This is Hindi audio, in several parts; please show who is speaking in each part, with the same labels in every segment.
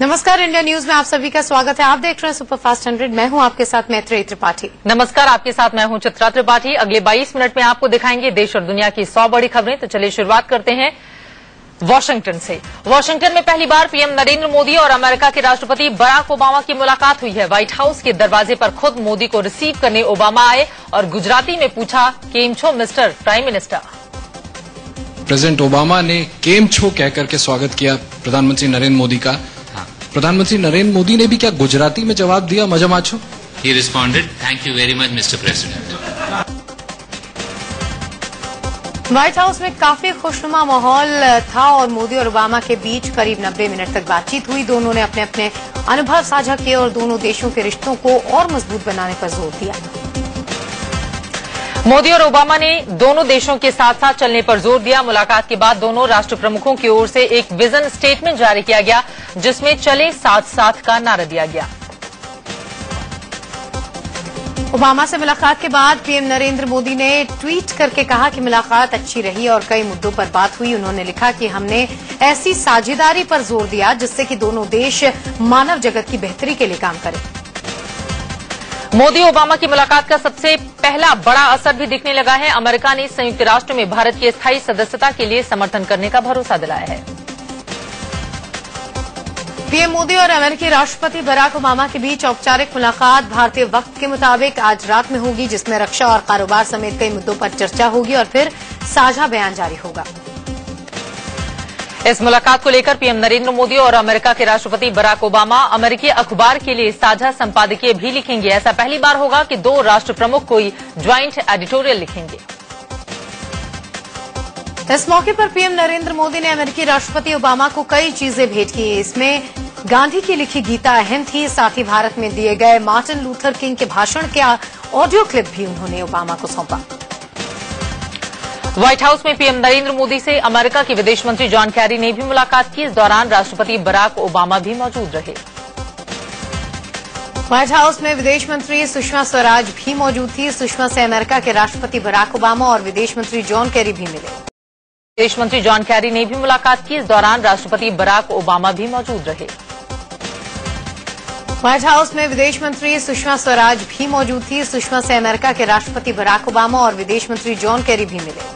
Speaker 1: नमस्कार, इंडिया न्यूज में आप सभी का स्वागत है। आप देख रहे हैं सुपरफास्ट 100। मैं हूं आपके साथ मैत्रेयी त्रिपाठी।
Speaker 2: नमस्कार, आपके साथ मैं हूं चित्रा त्रिपाठी। अगले 22 मिनट में आपको दिखाएंगे देश और दुनिया की 100 बड़ी खबरें। तो चलिए शुरुआत करते हैं वॉशिंगटन से। वॉशिंगटन में पहली बार पीएम नरेंद्र मोदी और अमेरिका के राष्ट्रपति बराक ओबामा की मुलाकात हुई है। व्हाइट हाउस के दरवाजे पर खुद मोदी को रिसीव करने ओबामा आए और गुजराती में पूछा, केम छो mister prime minister.
Speaker 3: President Obama ने केम छो कहकर के स्वागत किया प्रधानमंत्री नरेंद्र मोदी का। प्रधानमंत्री नरेंद्र मोदी ने भी क्या गुजराती में जवाब दिया, मजा macho.
Speaker 4: He responded, "Thank you very much, Mr. President."
Speaker 1: White house में काफी खुशनुमा माहौल था और मोदी और ओबामा के बीच करीब 90 मिनट तक बातचीत हुई। दोनों ने अपने अपने अनुभव साझा किए और दोनों देशों के रिश्तों को और मजबूत बनाने पर जोर दिया।
Speaker 2: मोदी और ओबामा ने दोनों देशों के साथ साथ चलने पर जोर दिया। मुलाकात के बाद दोनों राष्ट्र प्रमुखों की ओर से एक विजन स्टेटमेंट जारी किया गया, जिसमें चले साथ साथ का नारा दिया गया।
Speaker 1: ओबामा से मुलाकात के बाद पीएम नरेंद्र मोदी ने ट्वीट करके कहा कि मुलाकात अच्छी रही और कई मुद्दों पर बात हुई। उन्होंने लिखा कि हमने ऐसी साझेदारी पर जोर दिया जिससे कि दोनों देश मानव जगत की बेहतरी के लिए काम करें।
Speaker 2: मोदी ओबामा की मुलाकात का सबसे पहला बड़ा असर भी दिखने लगा है। अमेरिका ने संयुक्त राष्ट्र में भारत की स्थायी सदस्यता के लिए समर्थन करने का भरोसा दिलाया है।
Speaker 1: पीएम मोदी और अमेरिकी राष्ट्रपति बराक ओबामा के बीच औपचारिक मुलाकात भारतीय वक्त के मुताबिक आज रात में होगी, जिसमें रक्षा और कारोबार समेत कई मुद्दों पर चर्चा होगी और फिर साझा बयान जारी होगा।
Speaker 2: इस मुलाकात को लेकर पीएम नरेंद्र मोदी और अमेरिका के राष्ट्रपति बराक ओबामा अमेरिकी अखबार के लिए साझा संपादकीय भी लिखेंगे। ऐसा पहली बार होगा कि दो राष्ट्र प्रमुख कोई ज्वाइंट एडिटोरियल लिखेंगे।
Speaker 1: इस मौके पर पीएम नरेंद्र मोदी ने अमेरिकी राष्ट्रपति ओबामा को कई चीजें भेंट की। इसमें गांधी की लिखी गीता अहम थी। साथ ही भारत में दिए गए मार्टिन लूथर किंग के भाषण के ऑडियो क्लिप भी उन्होंने ओबामा को सौंपा।
Speaker 2: व्हाइट हाउस में पीएम नरेंद्र मोदी से अमेरिका के विदेश मंत्री जॉन कैरी ने भी मुलाकात की। इस दौरान राष्ट्रपति बराक ओबामा भी मौजूद रहे।
Speaker 1: व्हाइट हाउस में विदेश मंत्री सुषमा स्वराज भी मौजूद थी। सुषमा से अमेरिका के राष्ट्रपति बराक ओबामा और विदेश मंत्री जॉन कैरी भी मिले।
Speaker 2: विदेश मंत्री जॉन कैरी ने भी मुलाकात की। इस दौरान राष्ट्रपति बराक ओबामा भी मौजूद रहे।
Speaker 1: व्हाइट हाउस में विदेश मंत्री सुषमा स्वराज भी मौजूद थी। सुषमा से अमेरिका के राष्ट्रपति बराक ओबामा और विदेश मंत्री जॉन कैरी भी मिले।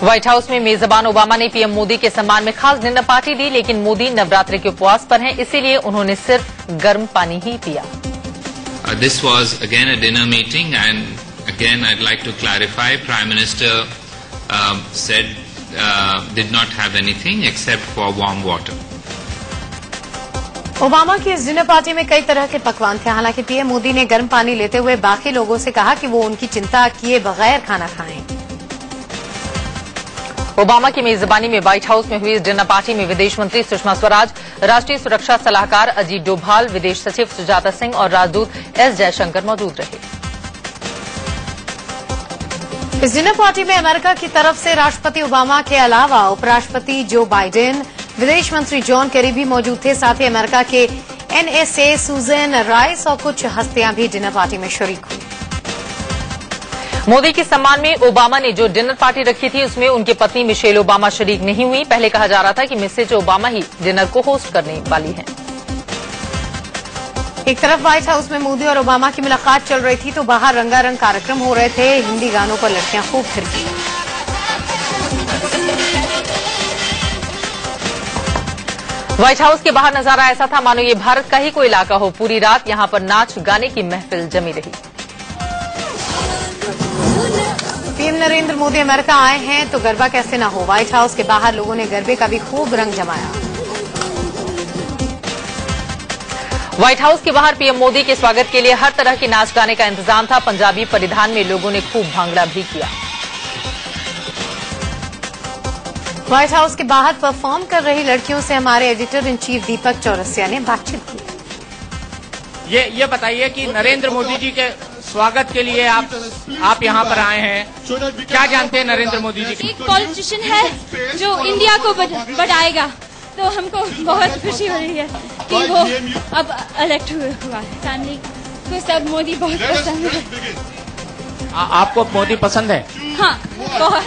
Speaker 2: व्हाइट हाउस में मेजबान ओबामा ने पीएम मोदी के सम्मान में खास डिनर पार्टी दी, लेकिन मोदी नवरात्रि के उपवास पर हैं, इसीलिए उन्होंने सिर्फ गर्म पानी ही पिया।
Speaker 4: This was again a dinner meeting, and again I'd like to clarify. Prime Minister said did not have anything except for warm water.
Speaker 1: Obama की इस डिनर पार्टी में कई तरह के पकवान थे। हालांकि पीएम मोदी ने गर्म पानी लेते हुए बाकी लोगों से कहा कि वो उनकी चिंता किए बगैर खाना खाएं।
Speaker 2: ओबामा की मेजबानी में व्हाइट हाउस में हुई इस डिनर पार्टी में विदेश मंत्री सुषमा स्वराज, राष्ट्रीय सुरक्षा सलाहकार अजीत डोभाल, विदेश सचिव सुजाता सिंह और राजदूत एस जयशंकर मौजूद रहे।
Speaker 1: इस डिनर पार्टी में अमेरिका की तरफ से राष्ट्रपति ओबामा के अलावा उपराष्ट्रपति जो बाइडेन, विदेश मंत्री जॉन कैरी भी मौजूद थे। साथ ही अमेरिका के एनएसए सुजैन राइस और कुछ हस्तियां भी डिनर पार्टी में शरीक हुई।
Speaker 2: मोदी के सम्मान में ओबामा ने जो डिनर पार्टी रखी थी, उसमें उनकी पत्नी मिशेल ओबामा शरीक नहीं हुई। पहले कहा जा रहा था कि मिसेज ओबामा ही डिनर को होस्ट करने वाली हैं।
Speaker 1: एक तरफ व्हाइट हाउस में मोदी और ओबामा की मुलाकात चल रही थी तो बाहर रंगारंग कार्यक्रम हो रहे थे। हिंदी गानों पर लड़कियां खूब थिरकी।
Speaker 2: व्हाइट हाउस के बाहर नजारा ऐसा था मानो ये भारत का ही कोई इलाका हो। पूरी रात यहां पर नाच गाने की महफिल जमी रही।
Speaker 1: पीएम नरेंद्र मोदी अमेरिका आए हैं तो गरबा कैसे न हो। व्हाइट हाउस के बाहर लोगों ने गरबे का भी खूब रंग जमाया।
Speaker 2: व्हाइट हाउस के बाहर पीएम मोदी के स्वागत के लिए हर तरह के नाच गाने का इंतजाम था। पंजाबी परिधान में लोगों ने खूब भांगड़ा भी किया।
Speaker 1: व्हाइट हाउस के बाहर परफॉर्म कर रही लड़कियों से हमारे एडिटर इन चीफ दीपक चौरसिया ने बातचीत की।
Speaker 5: ये बताइए कि नरेंद्र मोदी जी के स्वागत के लिए आप यहाँ पर आए हैं, क्या जानते हैं नरेंद्र मोदी जी?
Speaker 6: एक पॉलिटिशियन है जो इंडिया को बढ़ाएगा, तो हमको बहुत खुशी हो रही है कि वो अब इलेक्ट हुआ है। फैमिली को सब मोदी बहुत पसंद है।
Speaker 5: आपको मोदी पसंद है?
Speaker 6: हाँ, बहुत।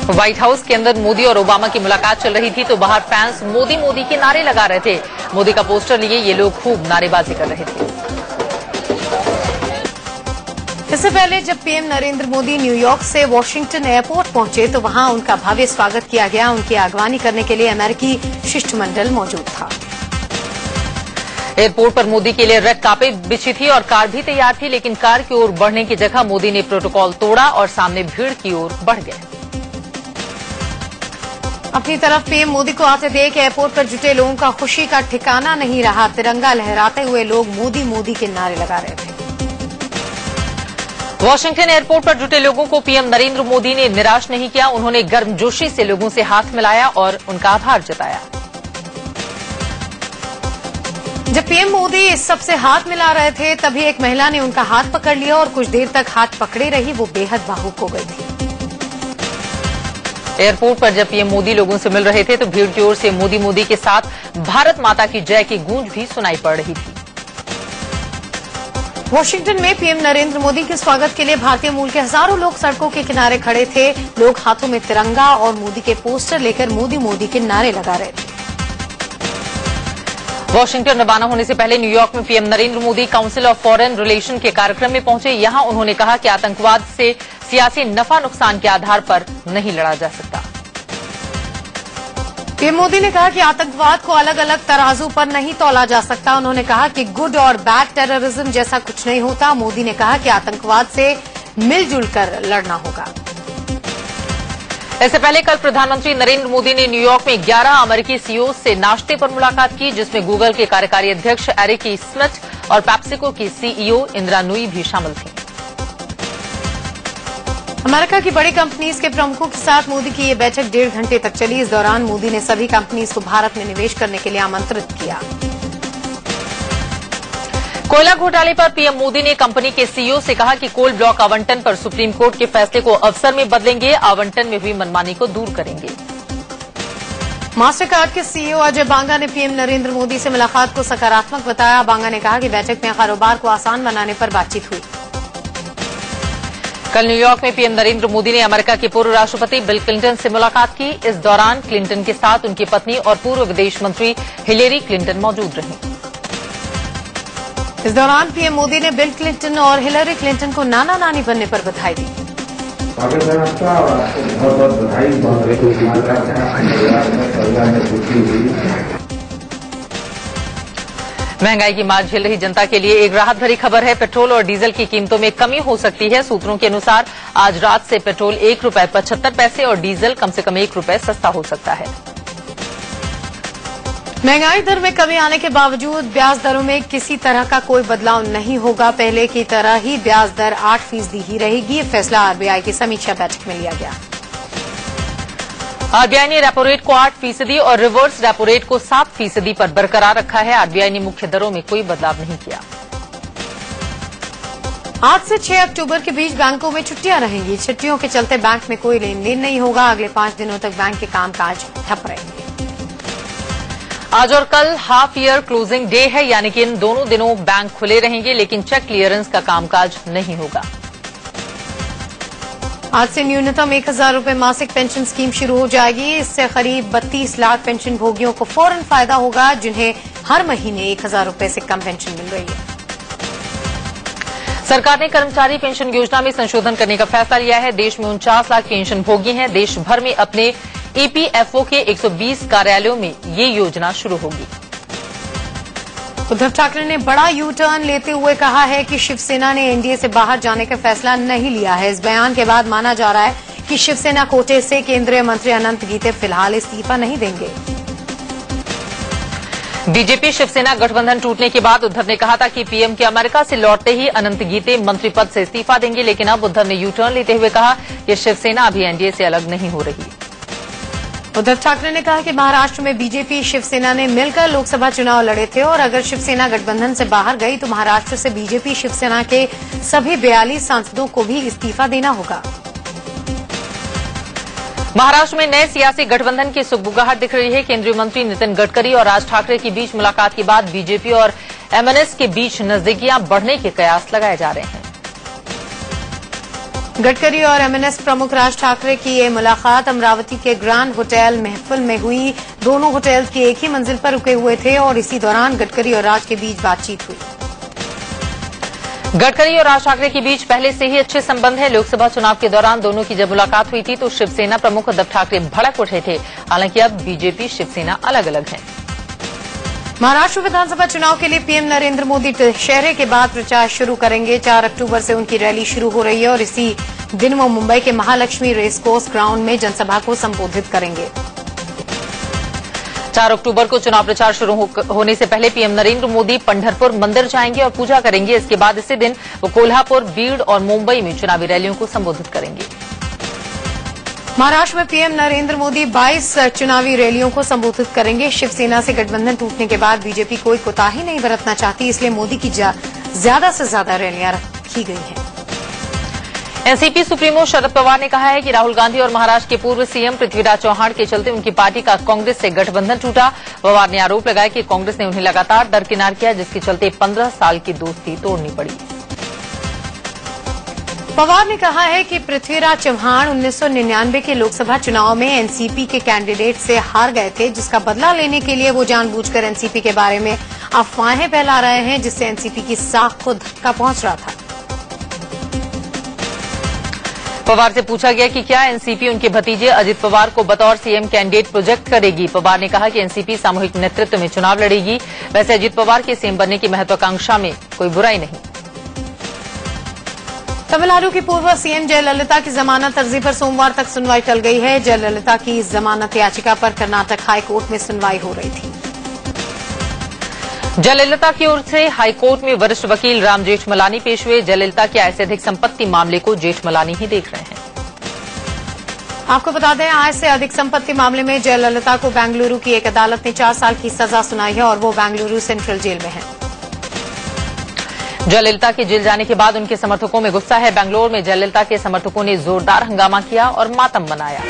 Speaker 2: व्हाइट हाउस के अंदर मोदी और ओबामा की मुलाकात चल रही थी तो बाहर फैंस मोदी मोदी के नारे लगा रहे थे। मोदी का पोस्टर लिए ये लोग खूब नारेबाजी कर रहे थे।
Speaker 1: इससे पहले जब पीएम नरेंद्र मोदी न्यूयॉर्क से वॉशिंगटन एयरपोर्ट पहुंचे तो वहां उनका भव्य स्वागत किया गया। उनकी अगवानी करने के लिए अमेरिकी शिष्टमंडल मौजूद था।
Speaker 2: एयरपोर्ट पर मोदी के लिए रेड कार्पेट बिछी थी और कार भी तैयार थी, लेकिन कार की ओर बढ़ने की जगह मोदी ने प्रोटोकॉल तोड़ा और सामने भीड़ की ओर बढ़ गए।
Speaker 1: अपनी तरफ पीएम मोदी को आते देख एयरपोर्ट पर जुटे लोगों का खुशी का ठिकाना नहीं रहा। तिरंगा लहराते हुए लोग मोदी मोदी के नारे लगा रहे थे।
Speaker 2: वॉशिंगटन एयरपोर्ट पर जुटे लोगों को पीएम नरेंद्र मोदी ने निराश नहीं किया। उन्होंने गर्मजोशी से लोगों से हाथ मिलाया और उनका आभार जताया।
Speaker 1: जब पीएम मोदी इस सबसे हाथ मिला रहे थे तभी एक महिला ने उनका हाथ पकड़ लिया और कुछ देर तक हाथ पकड़े रही। वो बेहद भावुक हो गई थी।
Speaker 2: एयरपोर्ट पर जब पीएम मोदी लोगों से मिल रहे थे तो भीड़ की ओर से मोदी मोदी के साथ भारत माता की जय की गूंज भी सुनाई पड़ रही थी।
Speaker 1: वॉशिंगटन में पीएम नरेंद्र मोदी के स्वागत के लिए भारतीय मूल के हजारों लोग सड़कों के किनारे खड़े थे। लोग हाथों में तिरंगा और मोदी के पोस्टर लेकर मोदी मोदी के नारे लगा रहे थे।
Speaker 2: वॉशिंगटन रवाना होने से पहले न्यूयॉर्क में PM Narendra Modi council of foreign relation के कार्यक्रम में पहुंचे। यहां उन्होंने कहा कि आतंकवाद से सियासी नफा नुकसान के आधार पर नहीं लड़ा जा सकता।
Speaker 1: पीएम मोदी ने कहा कि आतंकवाद को अलग अलग तराजू पर नहीं तौला जा सकता। उन्होंने कहा कि गुड और बैड टेररिज्म जैसा कुछ नहीं होता। मोदी ने कहा कि आतंकवाद से मिलजुल कर लड़ना होगा।
Speaker 2: इससे पहले कल प्रधानमंत्री नरेंद्र मोदी ने न्यूयॉर्क में 11 अमेरिकी सीईओ से नाश्ते पर मुलाकात की, जिसमें गूगल के कार्यकारी अध्यक्ष एरिक स्मिथ और पेप्सिको की सीईओ इंदिरा नुई भी शामिल थीं।
Speaker 1: अमेरिका की बड़ी कंपनीज के प्रमुखों के साथ मोदी की ये बैठक 1.5 घंटे तक चली। इस दौरान मोदी ने सभी कंपनीज को भारत में निवेश करने के लिए आमंत्रित किया।
Speaker 2: कोयला घोटाले पर पीएम मोदी ने कंपनी के सीईओ से कहा कि कोल ब्लॉक आवंटन पर सुप्रीम कोर्ट के फैसले को अवसर में बदलेंगे, आवंटन में हुई मनमानी को दूर करेंगे।
Speaker 1: मास्टर कार्ड के सीईओ अजय बांगा ने पीएम नरेंद्र मोदी से मुलाकात को सकारात्मक बताया। बांगा ने कहा कि बैठक में कारोबार को आसान बनाने पर बातचीत हुई।
Speaker 2: कल न्यूयॉर्क में पीएम नरेंद्र मोदी ने अमेरिका के पूर्व राष्ट्रपति बिल क्लिंटन से मुलाकात की। इस दौरान क्लिंटन के साथ उनकी पत्नी और पूर्व विदेश मंत्री हिलेरी क्लिंटन मौजूद रहीं।
Speaker 1: इस दौरान पीएम मोदी ने बिल क्लिंटन और हिलेरी क्लिंटन को नाना नानी बनने पर बधाई दी।
Speaker 2: महंगाई की मार झेल रही जनता के लिए एक राहत भरी खबर है। पेट्रोल और डीजल की कीमतों में कमी हो सकती है। सूत्रों के अनुसार आज रात से पेट्रोल ₹1.75 और डीजल कम से कम ₹1 सस्ता हो सकता है।
Speaker 1: महंगाई दर में कमी आने के बावजूद ब्याज दरों में किसी तरह का कोई बदलाव नहीं होगा। पहले की तरह ही ब्याज दर 8% ही रहेगी। यह फैसला आरबीआई की समीक्षा बैठक में लिया गया।
Speaker 2: आरबीआई ने रेपो रेट को 8% और रिवर्स रेपो रेट को 7% पर बरकरार रखा है। आरबीआई ने मुख्य दरों में कोई बदलाव नहीं किया।
Speaker 1: आज से 6 अक्टूबर के बीच बैंकों में छुट्टियां रहेंगी। छुट्टियों के चलते बैंक में कोई लेन देन नहीं होगा। अगले 5 दिनों तक बैंक के कामकाज ठप रहेंगे।
Speaker 2: आज और कल हाफ ईयर क्लोजिंग डे है, यानी कि इन दोनों दिनों बैंक खुले रहेंगे, लेकिन चेक क्लियरेंस का कामकाज नहीं होगा।
Speaker 1: आज से न्यूनतम 1,000 रुपए मासिक पेंशन स्कीम शुरू हो जाएगी। इससे करीब 32 लाख पेंशन भोगियों को फौरन फायदा होगा, जिन्हें हर महीने 1,000 रुपए से कम पेंशन मिल रही है।
Speaker 2: सरकार ने कर्मचारी पेंशन योजना में संशोधन करने का फैसला लिया है। देश में 49 लाख पेंशन भोगी हैं। देश भर में अपने ईपीएफओ के 120 कार्यालयों में ये योजना शुरू होगी।
Speaker 1: उद्धव ठाकरे ने बड़ा यू टर्न लेते हुए कहा है कि शिवसेना ने एनडीए से बाहर जाने का फैसला नहीं लिया है। इस बयान के बाद माना जा रहा है कि शिवसेना कोटे से केंद्रीय मंत्री अनंत गीते फिलहाल इस्तीफा नहीं देंगे।
Speaker 2: बीजेपी शिवसेना गठबंधन टूटने के बाद उद्धव ने कहा था कि पीएम के अमेरिका से लौटते ही अनंत गीते मंत्री पद से इस्तीफा देंगे, लेकिन अब उद्धव ने यू टर्न लेते हुए कहा कि शिवसेना अभी एनडीए से अलग नहीं हो रही।
Speaker 1: उद्धव ठाकरे ने कहा कि महाराष्ट्र में बीजेपी शिवसेना ने मिलकर लोकसभा चुनाव लड़े थे और अगर शिवसेना गठबंधन से बाहर गई तो महाराष्ट्र से बीजेपी शिवसेना के सभी 42 सांसदों को भी इस्तीफा देना होगा।
Speaker 2: महाराष्ट्र में नए सियासी गठबंधन की सुगबुगाहट दिख रही है। केंद्रीय मंत्री नितिन गडकरी और राज ठाकरे के बीच मुलाकात के बाद बीजेपी और एमएनएस के बीच नजदीकियां बढ़ने के कयास लगाए जा रहे हैं।
Speaker 1: गडकरी और एमएनएस प्रमुख राज ठाकरे की ये मुलाकात अमरावती के ग्रैंड होटल महफिल में हुई। दोनों होटल की एक ही मंजिल पर रुके हुए थे और इसी दौरान गडकरी और राज के बीच बातचीत हुई।
Speaker 2: गडकरी और राज ठाकरे के बीच पहले से ही अच्छे संबंध है। लोकसभा चुनाव के दौरान दोनों की जब मुलाकात हुई थी तो शिवसेना प्रमुख उद्धव ठाकरे भड़क उठे थे। हालांकि अब बीजेपी शिवसेना अलग अलग है।
Speaker 1: महाराष्ट्र विधानसभा चुनाव के लिए पीएम नरेंद्र मोदी दशहरे के बाद प्रचार शुरू करेंगे। 4 अक्टूबर से उनकी रैली शुरू हो रही है और इसी दिन वो मुंबई के महालक्ष्मी रेसकोर्स ग्राउंड में जनसभा को संबोधित करेंगे।
Speaker 2: 4 अक्टूबर को चुनाव प्रचार शुरू होने से पहले पीएम नरेंद्र मोदी पंढरपुर मंदिर जाएंगे और पूजा करेंगे। इसके बाद इसी दिन वो कोल्हापुर, बीड़ और मुंबई में चुनावी रैलियों को संबोधित करेंगे।
Speaker 1: महाराष्ट्र में पीएम नरेंद्र मोदी 22 चुनावी रैलियों को संबोधित करेंगे। शिवसेना से गठबंधन टूटने के बाद बीजेपी कोई कोताही नहीं बरतना चाहती, इसलिए मोदी की ज्यादा से ज्यादा रैलियां रखी गई हैं।
Speaker 2: एनसीपी सुप्रीमो शरद पवार ने कहा है कि राहुल गांधी और महाराष्ट्र के पूर्व सीएम पृथ्वीराज चौहान के चलते उनकी पार्टी का कांग्रेस से गठबंधन टूटा। पवार ने आरोप लगाया कि कांग्रेस ने उन्हें लगातार दरकिनार किया, जिसके चलते 15 साल की दोस्ती तोड़नी पड़ी।
Speaker 1: पवार ने कहा है कि पृथ्वीराज चौहान 1999 के लोकसभा चुनाव में एनसीपी के कैंडिडेट से हार गए थे, जिसका बदला लेने के लिए वो जानबूझकर एनसीपी के बारे में अफवाहें फैला रहे हैं, जिससे एनसीपी की साख को धक्का पहुंच रहा था।
Speaker 2: पवार से पूछा गया कि क्या एनसीपी उनके भतीजे अजित पवार को बतौर सीएम कैंडिडेट प्रोजेक्ट करेगी। पवार ने कहा कि एनसीपी सामूहिक नेतृत्व में चुनाव लड़ेगी। वैसे अजित पवार के सीएम बनने की महत्वाकांक्षा में कोई बुराई नहीं।
Speaker 1: तमिलनाडु की पूर्व सीएम जयललिता की जमानत अर्जी पर सोमवार तक सुनवाई टल गई है। जयललिता की जमानत याचिका पर कर्नाटक हाईकोर्ट में सुनवाई हो रही थी।
Speaker 2: जयललिता की ओर से हाईकोर्ट में वरिष्ठ वकील राम जेठमलानी पेश हुए। जयललिता की आय से अधिक संपत्ति मामले को जेठमलानी ही देख रहे हैं।
Speaker 1: आपको बता दें, आय से अधिक संपत्ति मामले में जयललिता को बेंगलुरु की एक अदालत ने 4 साल की सजा सुनाई है और वो बेंगलुरु सेंट्रल जेल में है।
Speaker 2: जयललिता के जेल जाने के बाद उनके समर्थकों में गुस्सा है। बेंगलुरु में जयललिता के समर्थकों ने जोरदार हंगामा किया और मातम मनाया।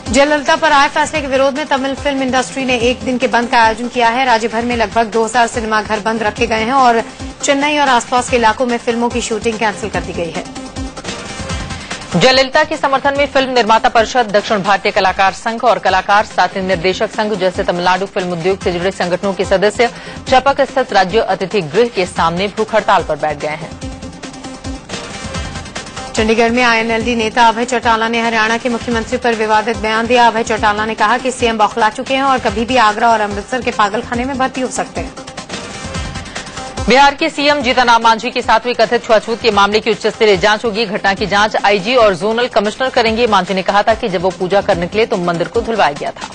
Speaker 1: जयललिता पर आए फैसले के विरोध में तमिल फिल्म इंडस्ट्री ने एक दिन के बंद का आयोजन किया है। राज्य भर में लगभग 2000 सिनेमाघर बंद रखे गए हैं और चेन्नई और आसपास के इलाकों में फिल्मों की शूटिंग कैंसिल कर दी गई है।
Speaker 2: जयललिता के समर्थन में फिल्म निर्माता परिषद, दक्षिण भारतीय कलाकार संघ और कलाकार साथी निर्देशक संघ जैसे तमिलनाडु फिल्म उद्योग से जुड़े संगठनों के सदस्य चपक स्थित राज्य अतिथि गृह के सामने भूख हड़ताल पर बैठ गए हैं।
Speaker 1: चंडीगढ़ में आईएनएलडी नेता अभय चौटाला ने हरियाणा के मुख्यमंत्री पर विवादित बयान दिया। अभय चौटाला ने कहा कि सीएम बौखला चुके हैं और कभी भी आगरा और अमृतसर के पागलखाने में भर्ती हो सकते हैं।
Speaker 2: बिहार के सीएम जीतन राम मांझी के साथ हुई कथित छुआछूत के मामले की उच्च स्तरीय जांच होगी। घटना की जांच आईजी और जोनल कमिश्नर करेंगे। मांझी ने कहा था कि जब वो पूजा करने निकले तो मंदिर को धुलवाया गया था।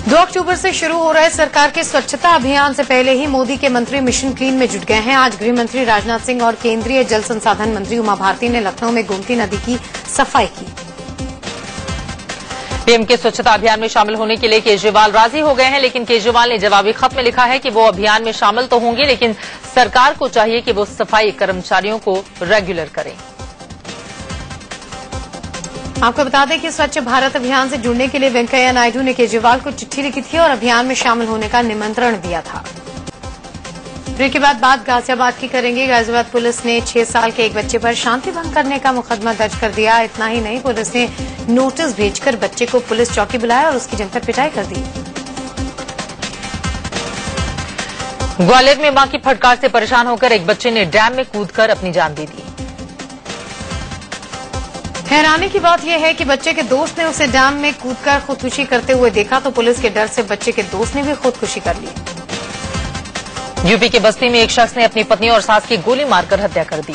Speaker 1: 2 अक्टूबर से शुरू हो रहे सरकार के स्वच्छता अभियान से पहले ही मोदी के मंत्री मिशन क्लीन में जुट गए हैं। आज गृह मंत्री राजनाथ सिंह और केंद्रीय जल संसाधन मंत्री उमा भारती ने लखनऊ में गोमती नदी की सफाई की।
Speaker 2: पीएम के स्वच्छता अभियान में शामिल होने के लिए केजरीवाल राजी हो गए हैं, लेकिन केजरीवाल ने जवाबी खत में लिखा है कि वो अभियान में शामिल तो होंगे, लेकिन सरकार को चाहिए कि वो सफाई कर्मचारियों को रेगुलर करें।
Speaker 1: आपको बता दें कि स्वच्छ भारत अभियान से जुड़ने के लिए वेंकैया नायडू ने केजरीवाल को चिट्ठी लिखी थी और अभियान में शामिल होने का निमंत्रण दिया था। ब्रेक के बाद बात गाजियाबाद की करेंगे। गाजियाबाद पुलिस ने 6 साल के एक बच्चे पर शांति भंग करने का मुकदमा दर्ज कर दिया। इतना ही नहीं, पुलिस ने नोटिस भेजकर बच्चे को पुलिस चौकी बुलाया और उसकी जमकर पिटाई कर दी।
Speaker 2: ग्वालियर में मां की फटकार से परेशान होकर एक बच्चे ने डैम में कूदकर अपनी जान दे दी।
Speaker 1: हैरानी की बात यह है कि बच्चे के दोस्त ने उसे डैम में कूदकर खुदकुशी करते हुए देखा तो पुलिस के डर से बच्चे के दोस्त ने भी खुदकुशी कर ली।
Speaker 2: यूपी के बस्ती में एक शख्स ने अपनी पत्नी और सास की गोली मारकर हत्या कर दी।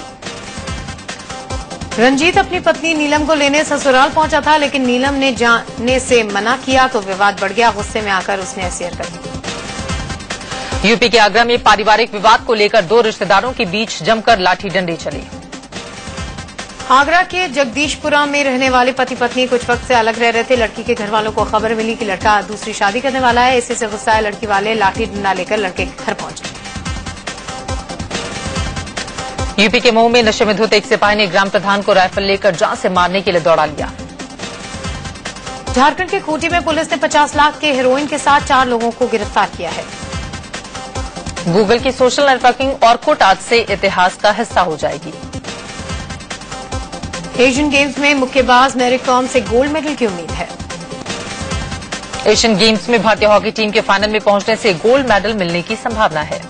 Speaker 1: रंजीत अपनी पत्नी नीलम को लेने ससुराल पहुंचा था, लेकिन नीलम ने जाने से मना किया तो विवाद बढ़ गया। गुस्से में आकर उसने ऐसी हरकत की।
Speaker 2: यूपी के आगरा में पारिवारिक विवाद को लेकर 2 रिश्तेदारों के बीच जमकर लाठी डंडे चले।
Speaker 1: आगरा के जगदीशपुरा में रहने वाले पति पत्नी कुछ वक्त से अलग रह रहे थे। लड़की के घर वालों को खबर मिली कि लड़का दूसरी शादी करने वाला है। इसी से गुस्साए लड़की वाले लाठी डंडा लेकर लड़के के घर पहुंच गए।
Speaker 2: यूपी के मऊ में नशे में धुत एक सिपाही ने ग्राम प्रधान को राइफल लेकर जान से मारने के लिए दौड़ा लिया।
Speaker 1: झारखंड के खूंटी में पुलिस ने 50 लाख के हेरोइन के साथ 4 लोगों को गिरफ्तार किया है।
Speaker 2: गूगल की सोशल नेटवर्किंग ऑर्कुट आज से इतिहास का हिस्सा हो जाएगी।
Speaker 1: एशियन गेम्स में मुक्केबाज मैरी कॉम से गोल्ड मेडल की उम्मीद है।
Speaker 2: एशियन गेम्स में भारतीय हॉकी टीम के फाइनल में पहुंचने से गोल्ड मेडल मिलने की संभावना है।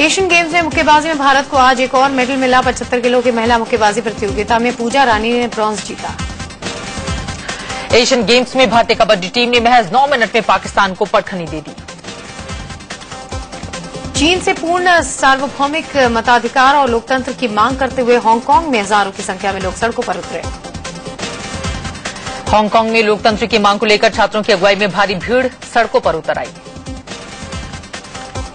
Speaker 1: एशियन गेम्स में मुक्केबाजी में भारत को आज एक और मेडल मिला। 75 किलो की महिला मुक्केबाजी प्रतियोगिता में पूजा रानी ने ब्रॉन्ज जीता।
Speaker 2: एशियन गेम्स में भारतीय कबड्डी टीम ने महज 9 मिनट में पाकिस्तान को पटखनी दे दी।
Speaker 1: चीन से पूर्ण सार्वभौमिक मताधिकार और लोकतंत्र की मांग करते हुए हांगकांग में हजारों की संख्या में लोग सड़कों पर उतरे।
Speaker 2: हांगकांग में लोकतंत्र की मांग को लेकर छात्रों की अगुवाई में भारी भीड़ सड़कों पर उतर आई।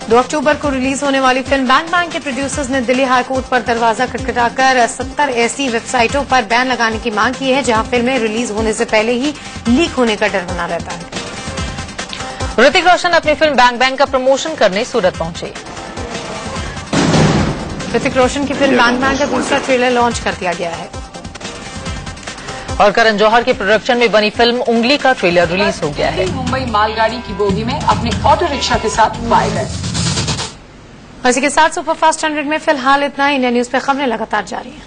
Speaker 1: 2 अक्टूबर को रिलीज होने वाली फिल्म बैंग बैंग के प्रोड्यूसर्स ने दिल्ली हाईकोर्ट पर दरवाजा खटखटाकर 70 ऐसी वेबसाइटों पर बैन लगाने की मांग की है जहां फिल्में रिलीज होने से पहले ही लीक होने का डर बना रहता है।
Speaker 2: ऋतिक रोशन अपनी फिल्म बैंग बैंग का प्रमोशन करने सूरत पहुंचे।
Speaker 1: ऋतिक रोशन की फिल्म बैंग बैंग का दूसरा ट्रेलर लॉन्च कर दिया गया है।
Speaker 2: और करण जौहर के प्रोडक्शन में बनी फिल्म उंगली का ट्रेलर रिलीज हो गया है।
Speaker 7: मुंबई मालगाड़ी की बोगी में अपने ऑटो रिक्शा के साथ पाए गए।
Speaker 1: इसी के साथ सुपरफास्ट 100 में फिलहाल इतना। इंडिया न्यूज पे खबरें लगातार जारी हैं।